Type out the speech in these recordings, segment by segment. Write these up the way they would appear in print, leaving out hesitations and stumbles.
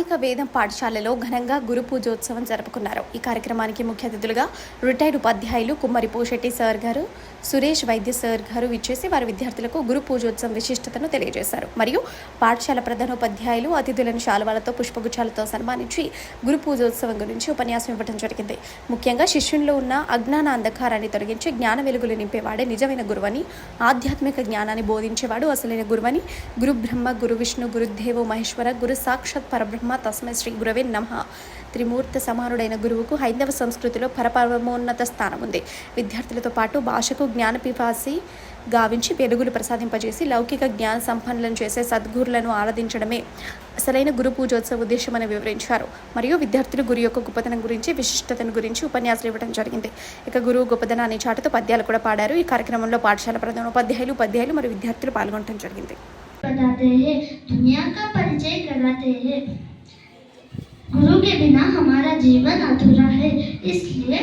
స్థానిక వేదం పాఠశాలలో ఘనంగా గురు పూజోత్సవం జరుపుకున్నారు. ఈ కార్యక్రమానికి ముఖ్య అతిథులుగా రిటైర్డ్ ఉపాధ్యాయులు కుమ్మరి పోషెట్టి సార్ గారు, సురేష్ వైద్య సార్ గారు విచ్చేసి వారి విద్యార్థులకు గురు పూజోత్సవం విశిష్టతను తెలియజేశారు. మరియు పాఠశాల ప్రధానోపాధ్యాయులు అతిథులను శాలువాలతో పుష్పగుచ్చాలతో సన్మానించి గురు పూజోత్సవం గురించి ఉపన్యాసం ఇవ్వడం జరిగింది. ముఖ్యంగా శిష్యుల్లో ఉన్న అజ్ఞాన అంధకారాన్ని తొలగించి జ్ఞాన వెలుగులు నింపేవాడే నిజమైన గురువని, ఆధ్యాత్మిక జ్ఞానాన్ని బోధించేవాడు అసలైన గురువని, గురు బ్రహ్మ, గురు విష్ణు, గురుదేవో మహేశ్వర, గురు సాక్షాత్ పరబ్రహ్మ తస్మై శ్రీ గురవే నమః. త్రిమూర్తి సమానుడైన గురువుకు హైందవ సంస్కృతిలో పరపరమోన్నత స్థానం ఉంది. విద్యార్థులతో పాటు భాషకు జ్ఞాన పిపాసి గావించి వెలుగులు ప్రసాదింపజేసి లౌకిక జ్ఞాన సంపన్నులను చేసే సద్గురులను ఆరాధించడమే అసలైన గురు పూజోత్సవ ఉద్దేశమని వివరించారు. మరియు విద్యార్థులు గురు యొక్క గొప్పతనం గురించి, విశిష్టతను గురించి ఉపన్యాసాలు ఇవ్వడం జరిగింది. ఇక గురువు గొప్పతనాన్ని చాటుతూ పద్యాలు కూడా పాడారు. ఈ కార్యక్రమంలో పాఠశాల ప్రధానోపాధ్యాయులు మరియు విద్యార్థులు పాల్గొనడం జరిగింది. बताते हैं, दुनिया का परिचय कराते हैं। गुरु के बिना हमारा जीवन अधूरा है, इसलिए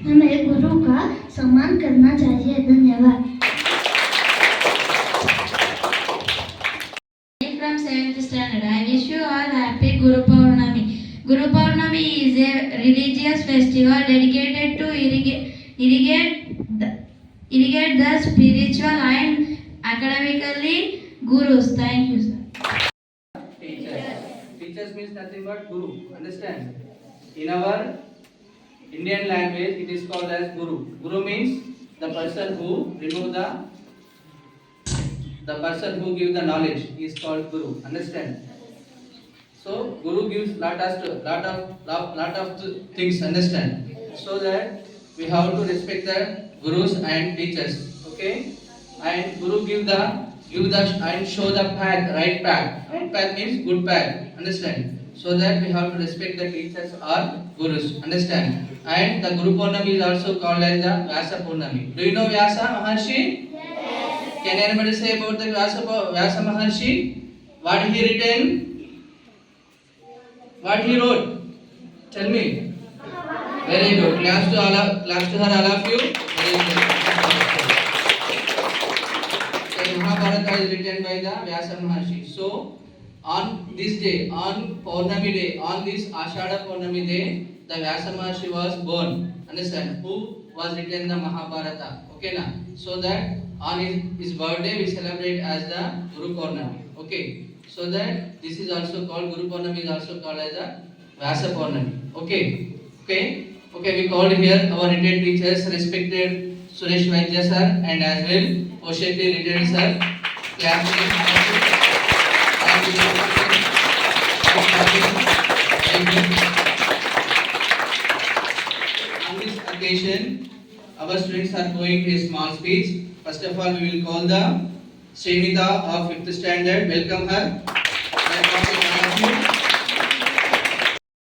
हमें गुरु का सम्मान करना चाहिए। धन्यवाद। From 7th standard, I wish you all happy Guru Purnami. Guru Purnami is a religious festival dedicated to irrigate the spiritual and academically gurus. Thank you, sir. Teachers means nothing but guru. Understand? In our Indian language, it is called as guru. Guru means the person who remove the person who give the knowledge is called guru. Understand? So guru gives lot of things. Understand? So that we have to respect the gurus and teachers. Okay? And guru give the and show the path, right path. Right path means good path. Understand? So that we have to respect the teachers or gurus. Understand? And the Guru Purnami is also called as the Vyasa Purnami. Do you know Vyasa Maharshi? Yes. Can anybody say about the Vyasa Maharshi? What he written? What he wrote? Tell me. Very good. Claps to her, all of you. Very good. Mahabharata is written by the Vyasa Maharshi. So, on this day, on Purnami day, on this Ashada Purnami day, the Vyasa Maharshi was born. Understand? Who was written the Mahabharata? Okay, na? So that on his birthday we celebrate as the Guru Purnami. Okay. So that this is also called Guru Purnami is also called as the Vyasa Purnami. Okay. Okay. Okay. We called here our retired teachers, respected Suresh Vaidya sir and as well Poshetti retired sir. On this occasion, our students are going a small speech. First of all, we will call the Srinita of 5th standard. Welcome her.